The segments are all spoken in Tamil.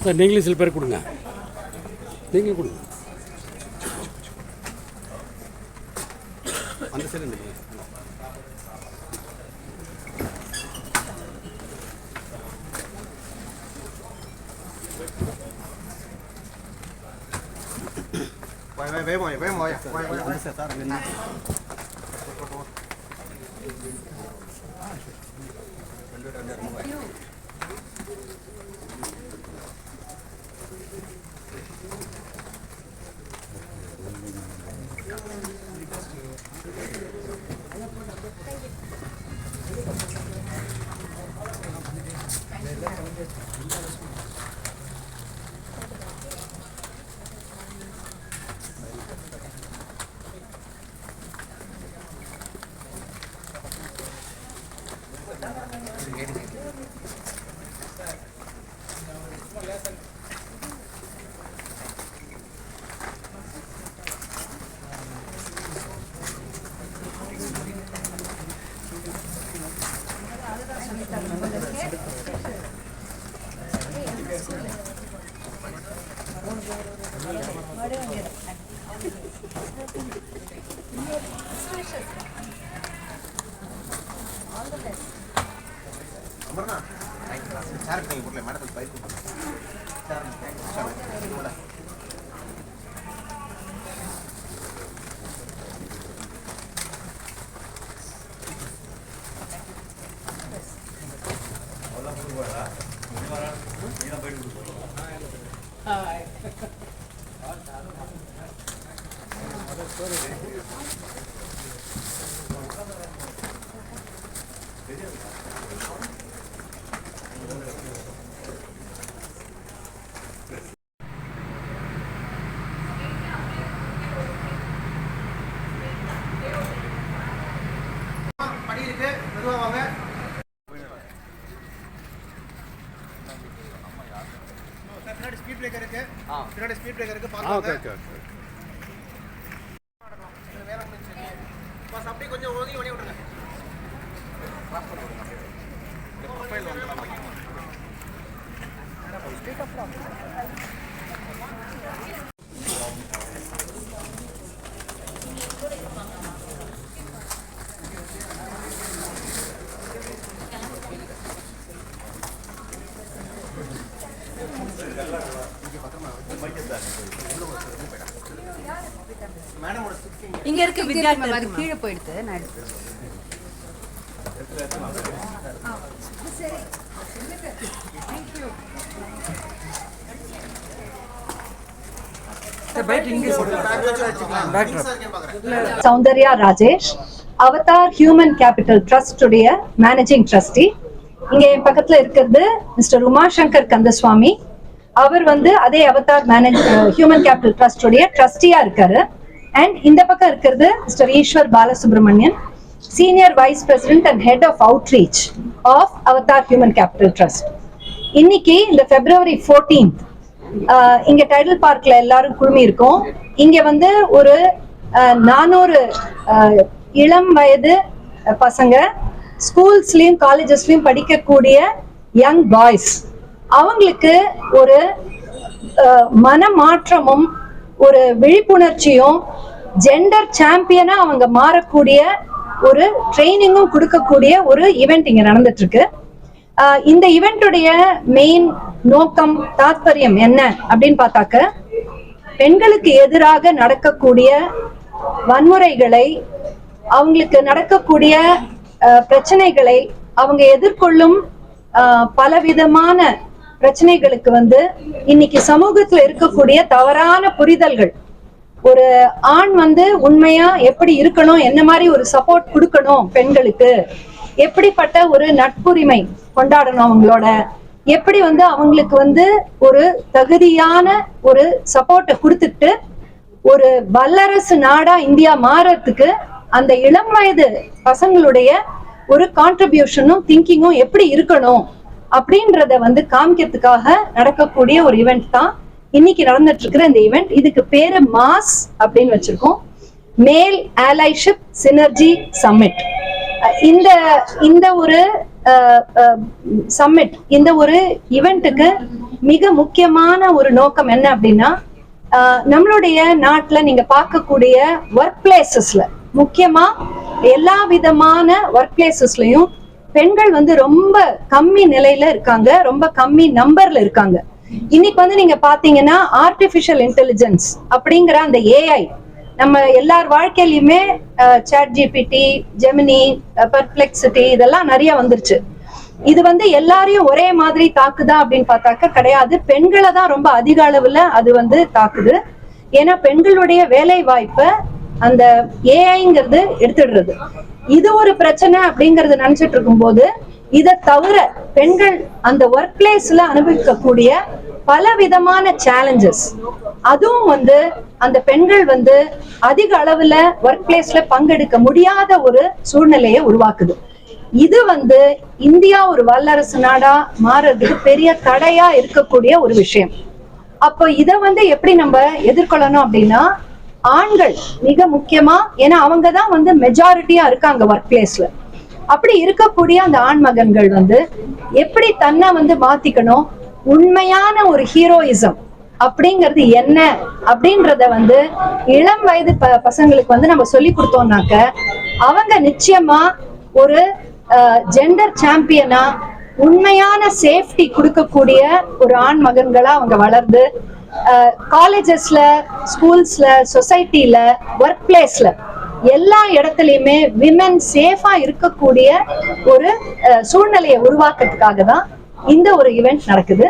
சார் நீங்களும் சில பேர் கொடுங்க, நீங்களும் கொடுங்க. அந்த சைடு ஸ்பீட் பிரேக்கர் இருக்கு, பின்னாடி ஸ்பீட் பிரேக்கர் இருக்கு, பாருங்க. வேற முடிஞ்சு பாஸ் அப்படியே கொஞ்சம் ஓதி விட்டுருங்க. கிராஸ் பண்ணி விடுங்க. இந்த ப்ரொஃபைல் வந்துடலாம். ஸ்ட்ரைட் அப் தான். இங்க இருக்க வித்யார்த்தி கீழே போயிடுது. நான் எடுத்து Soundarya Rajesh, Avatar human capital trust உடைய மேனேஜிங் ட்ரஸ்டி. இங்க என் பக்கத்துல இருக்கிறது மிஸ்டர் உமாசங்கர் கந்தசுவாமி. அவர் அதே அவதார் ஹியூமன் கேபிட்டல் ட்ரஸ்ட் உடைய ட்ரஸ்டியா இருக்காரு. அண்ட் இந்த பக்கம் இருக்கிறது mister Eswar Balasubramanian, senior vice president and head of outreach of Avatar human capital trust. இன்னைக்கு இந்த February 14th இங்க டைடல் பார்க்ல எல்லாரும் குழுமி இருக்கோம். இங்க ஒரு 400 இளம் வயது பசங்க, ஸ்கூல்ஸ்லயும் காலேஜஸ்லயும் படிக்கக்கூடிய யங் பாய்ஸ், அவங்களுக்கு ஒரு மனமாற்றமும் ஒரு விழிப்புணர்ச்சியும் ஜெண்டர் சாம்பியனா அவங்க மாறக்கூடிய ஒரு ட்ரைனிங்கும் கொடுக்கக்கூடிய ஒரு ஈவெண்ட் இங்க நடந்துட்டு இருக்கு. இந்த ஈவென்ட்டுடைய மெயின் நோக்கம், தாத்பரியம் என்ன அப்படின்னு பார்த்தாக்க, பெண்களுக்கு எதிராக நடக்கக்கூடிய வன்முறைகளை, அவங்களுக்கு நடக்கக்கூடிய பிரச்சனைகளை, அவங்க எதிர்கொள்ளும் பலவிதமான பிரச்சனைகளுக்கு இன்னைக்கு சமூகத்துல இருக்கக்கூடிய தவறான புரிதல்கள், ஒரு ஆண் உண்மையா எப்படி இருக்கணும், என்ன மாதிரி ஒரு சப்போர்ட் கொடுக்கணும் பெண்களுக்கு, எப்படிப்பட்ட ஒரு நட்புரிமை கொண்டாடணும் அவங்களோட, எப்படி அவங்களுக்கு ஒரு தகுதியான ஒரு சப்போர்ட்டை கொடுத்துட்டு ஒரு வல்லரசு நாடா இந்தியா மாறத்துக்கு அந்த இளம் வயது பசங்களுடைய ஒரு கான்ட்ரிபியூஷனும் திங்கிங்கும் எப்படி இருக்கணும் அப்படின்றத காமிக்கிறதுக்காக நடக்கக்கூடிய ஒரு ஈவெண்ட் தான் இன்னைக்கு நடந்துட்டு இருக்கிற இந்த ஈவெண்ட். இதுக்கு பேரு மாஸ் அப்படின்னு வச்சிருக்கோம், மேல் அலைஷிப் சினர்ஜி சம்மிட். இந்த இந்த ஒரு சம்மிட், இந்த ஒரு ஈவெண்ட்டுக்கு மிக முக்கியமான ஒரு நோக்கம் என்ன அப்படின்னா, நம்மளுடைய நாட்டுல நீங்க பார்க்கக்கூடிய ஒர்க் பிளேசஸ்ல, முக்கியமா எல்லா விதமான ஒர்க் பிளேசஸ்லயும் பெண்கள் வந்து ரொம்ப கம்மி நிலையில இருக்காங்க, ரொம்ப கம்மி நம்பர்ல இருக்காங்க. இன்னைக்கு வந்து நீங்க பாத்தீங்கன்னா ஆர்டிபிஷியல் இன்டெலிஜென்ஸ் அப்படிங்கிற அந்த ஏஐ நம்ம எல்லார் வாழ்க்கையிலுமே சாட் ஜிபிடி, ஜெமினி, பெர்ப்ளெக்சிட்டி இதெல்லாம் நிறைய வந்துருச்சு. இது வந்து எல்லாரையும் ஒரே மாதிரி தாக்குதா அப்படின்னு பார்த்தாக்க கிடையாது. பெண்களை தான் ரொம்ப அதிக அளவுல அது வந்து தாக்குது. ஏன்னா பெண்களுடைய வேலை வாய்ப்பை அந்த ஏஐங்கிறது எடுத்துடுறது. இது ஒரு பிரச்சனை அப்படிங்கறது நினைச்சிட்டு இருக்கும் போது, இதை தவிர பெண்கள் அந்த ஒர்க் பிளேஸ்ல அனுபவிக்கக்கூடிய பல விதமான சேலஞ்சஸ், அதுவும் வந்து அந்த பெண்கள் வந்து அதிக அளவுல ஒர்க் பிளேஸ்ல பங்கெடுக்க முடியாத ஒரு சூழ்நிலையை உருவாக்குது. இது வந்து இந்தியா ஒரு வல்லரசு நாடா மாறுறதுக்கு பெரிய தடையா இருக்கக்கூடிய ஒரு விஷயம். அப்போ இதை வந்து எப்படி நம்ம எதிர்கொள்ளணும் அப்படின்னா, ஆண்கள் மிக முக்கியமா, ஏன்னா அவங்க தான் வந்து மெஜாரிட்டியா இருக்காங்க ஒர்க் பிளேஸ்ல. அப்படி இருக்கக்கூடிய அந்த ஆண் மகன்கள் வந்து எப்படி தன்னை வந்து மாத்திக்கணும், உண்மையான ஒரு ஹீரோயிசம் அப்படிங்கிறது என்ன அப்படின்றத வந்து இளம் வயது பசங்களுக்கு வந்து நம்ம சொல்லி கொடுத்தோம்னாக்க, அவங்க நிச்சயமா ஒரு ஜெண்டர் சாம்பியனா, உண்மையான சேஃப்டி கொடுக்கக்கூடிய ஒரு ஆண் மகன்களா அவங்க வளர்ந்து காலேஜஸ்ல, ஸ்கூல்ஸ்ல, சொசைட்டில, ஒர்க் பிளேஸ்ல எல்லா இடத்துலயுமே விமென் சேஃபா இருக்கக்கூடிய ஒரு சூழ்நிலையை உருவாக்குறதுக்காக தான் இந்த ஒரு ஈவெண்ட் நடக்குது.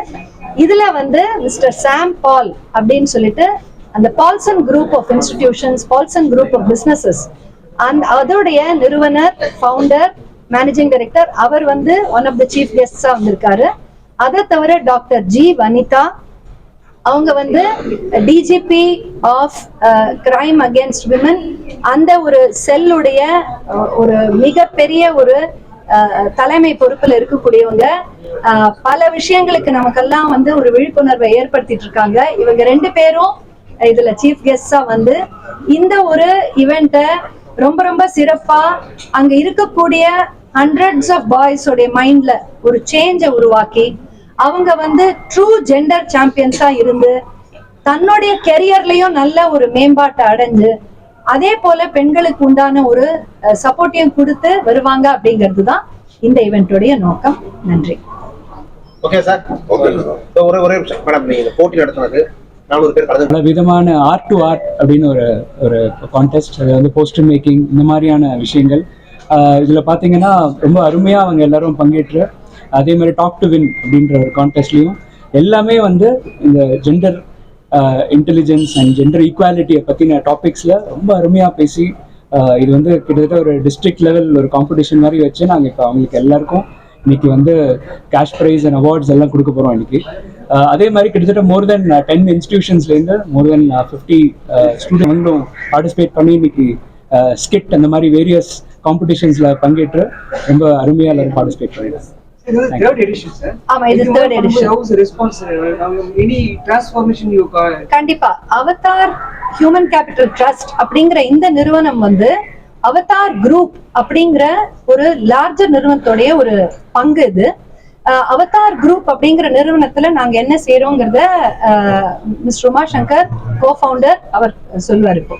இதுல வந்து மிஸ்டர் சாம் பால் அப்படின்னு சொல்லிட்டு அந்த Paulson group of institutions, Paulson group of businesses, அதோடைய நிறுவனர், ஃபவுண்டர், மேனேஜிங் டைரக்டர், அவர் வந்து ஒன் ஆஃப் த சீஃப் கெஸ்டா வந்திருக்காரு. அதை தவிர டாக்டர் ஜி வனிதா, அவங்க வந்து DGP of crime against women, அந்த ஒரு செல்லுடைய ஒரு மிகப்பெரிய ஒரு தலைமை பொறுப்புல இருக்கக்கூடியவங்க. பல விஷயங்களுக்கு நமக்கெல்லாம் வந்து ஒரு விழிப்புணர்வை ஏற்படுத்திட்டு இருக்காங்க. இவங்க 2 பேரும் இதுல சீஃப் கெஸ்டா வந்து இந்த ஒரு ஈவெண்ட்டை ரொம்ப ரொம்ப சிறப்பா, அங்க இருக்கக்கூடிய ஹண்ட்ரட்ஸ் ஆஃப் பாய்ஸோடைய மைண்ட்ல ஒரு சேஞ்சை உருவாக்கி, அவங்க வந்து ட்ரூ ஜெண்டர் சாம்பியன்ஸா இருந்து தன்னுடைய கெரியர்லயும் நல்ல ஒரு மேம்பாட்டை அடைஞ்சு, அதே போல பெண்களுக்கு உண்டான ஒரு சப்போர்ட்டையும் கொடுத்து வருவாங்க அப்படிங்கிறது தான் இந்த ஈவென்ட்டோடைய நோக்கம். நன்றி. Okay sir. ஒரே மேடம், நீங்க போட்டி நடத்துனது 400 பேர் கலந்து பல விதமான ஆர்ட் டு ஆர்ட் அப்படின்னு ஒரு கான்டெஸ்ட், அது வந்து போஸ்டர் மேக்கிங், இந்த மாதிரியான விஷயங்கள். இதில் பார்த்தீங்கன்னா ரொம்ப அருமையாக அவங்க எல்லாரும் பங்கேற்று, அதே மாதிரி டாப் டு வின் அப்படின்ற ஒரு கான்டெஸ்ட்லையும் எல்லாமே வந்து இந்த ஜெண்டர் இன்டெலிஜென்ஸ் அண்ட் ஜெண்டர் ஈக்குவாலிட்டியை பற்றின டாபிக்ஸில் ரொம்ப அருமையாக பேசி, இது வந்து கிட்டத்தட்ட ஒரு டிஸ்ட்ரிக்ட் லெவல் ஒரு காம்படிஷன் மாதிரி வச்சு நாங்கள் இப்போ அவங்களுக்கு எல்லாருக்கும் இன்னைக்கு வந்து கேஷ் ப்ரைஸ் அண்ட் அவார்ட்ஸ் எல்லாம் கொடுக்க போகிறோம் இன்னைக்கு. அதே மாதிரி கிட்டத்தட்ட மோர் தென் 10 இன்ஸ்டிடியூஷன்ஸ்லேருந்து மோர் தென் 50 ஸ்டூடெண்ட்ஸும் பார்ட்டிசிபேட் பண்ணி இன்னைக்கு ஸ்கிட் அந்த மாதிரி வேரியஸ் காம்படிஷன்ஸில் பங்கேற்று ரொம்ப அருமையாக எல்லாரும் பார்ட்டிசிபேட் பண்ணிடுறாங்க. Third edition, sir. ஆமா, இது third edition. How was the response? Any transformation you got? கண்டிப்பா. அவதார் ஹியூமன் கேபிட்டல் ட்ரஸ்ட் அப்படிங்கிற இந்த நிறுவனம் வந்து அவதார் குரூப் அப்படிங்கிற ஒரு லார்ஜர் நிறுவனத்தோடைய ஒரு பங்கு இது. அவதார் குரூப் அப்படிங்கிற நிறுவனத்துல நாங்க என்ன செய்யறோங்கிறத மிஸ்டர் உமாசங்கர், கோ-ஃபவுண்டர், அவர் சொல்லுவார். இப்போ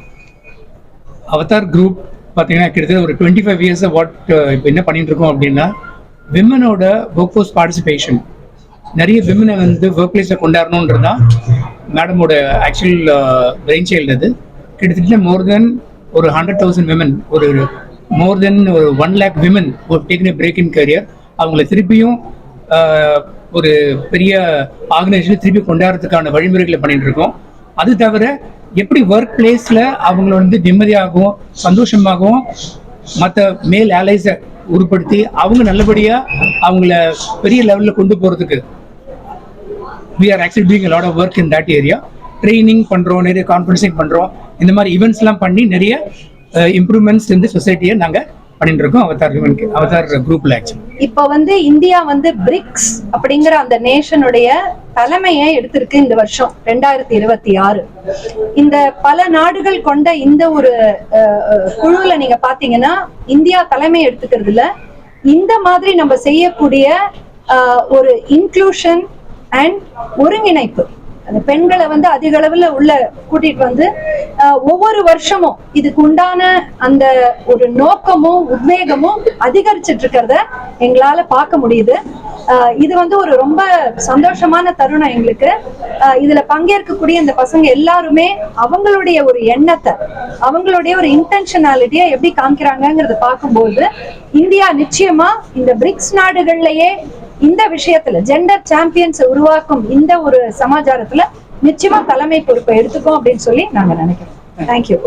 அவதார் குரூப் பார்த்தீங்கன்னா கிட்டத்தட்ட ஒரு 25 இயர்ஸ் வாட் இப்போ என்ன பண்ணிட்டு இருக்கோம் அப்படின்னா, விமனோட ஒர்க் ஃபோர்ஸ் பார்ட்டிசிபேஷன், நிறைய விமனை வந்து ஒர்க் பிளேஸில் கொண்டாடணுன்றது தான் மேடமோட ஆக்சுவல் பிரெயின் சைல்டு. அது கிட்டத்தட்ட மோர் தென் ஒரு 100,000 விமன், ஒரு மோர் தென் ஒரு 1 lakh விமன் ஒரு டேக்கன் பிரேக் இன் கரியர். அவங்கள திருப்பியும் ஒரு பெரிய ஆர்கனைசேஷன் திருப்பி கொண்டாடுறதுக்கான வழிமுறைகளை பண்ணிட்டு இருக்கோம். அது தவிர எப்படி ஒர்க் பிளேஸில் அவங்கள வந்து நிம்மதியாகவும் சந்தோஷமாகவும் மற்ற மேல் அலைஸை உருப்படுத்தி அவங்க நல்லபடியாக அவங்கள பெரிய லெவலில் கொண்டு போகிறதுக்கு we are actually doing a lot of work in that area. Training பண்ணுறோம், நிறைய கான்ஃபரன்சிங் பண்ணுறோம், இந்த மாதிரி ஈவெண்ட்ஸ்லாம் பண்ணி நிறைய இம்ப்ரூவ்மெண்ட்ஸ் இந்த சொசைட்டியை நாங்கள் பண்ணிட்டு இருக்கோம் அவதார் குரூப்ல ஆக்சுவலி. இப்ப வந்து இந்தியா வந்து பிரிக்ஸ் அப்படிங்கிற அந்த நேஷனுடைய தலைமையை எடுத்திருக்கு இந்த வருஷம் 2026. இந்த பல நாடுகள் கொண்ட இந்த ஒரு குழுல நீங்க பாத்தீங்கன்னா இந்தியா தலைமை எடுத்துக்கிறதுல இந்த மாதிரி நம்ம செய்யக்கூடிய ஒரு இன்க்ளூஷன் அண்ட் ஒருங்கிணைப்பு, அந்த பெண்களை வந்து அதிக அளவுல உள்ள கூட்டிட்டு வந்து ஒவ்வொரு வருஷமும் இதுக்கு உண்டான அந்த ஒரு நோக்கமும் உத்வேகமும் அதிகரிச்சிட்டு இருக்கிறத எங்களால பார்க்க முடியுது. இது வந்து ஒரு ரொம்ப சந்தோஷமான தருணம் எங்களுக்கு. இதுல பங்கேற்கக்கூடிய இந்த பசங்க எல்லாருமே அவங்களுடைய ஒரு எண்ணத்தை, அவங்களுடைய ஒரு இன்டென்ஷனாலிட்டியை எப்படி காமிக்கிறாங்கிறத பார்க்கும்போது இந்தியா நிச்சயமா இந்த பிரிக்ஸ் நாடுகள்லயே இந்த விஷயத்துல ஜெண்டர் சாம்பியன்ஸ் உருவாக்கும் இந்த ஒரு சமாச்சாரத்துல நிச்சயமா தலைமை பொறுப்பை எடுத்துக்கோம் அப்படின்னு சொல்லி நாங்க நினைக்கிறோம். தேங்க்யூ.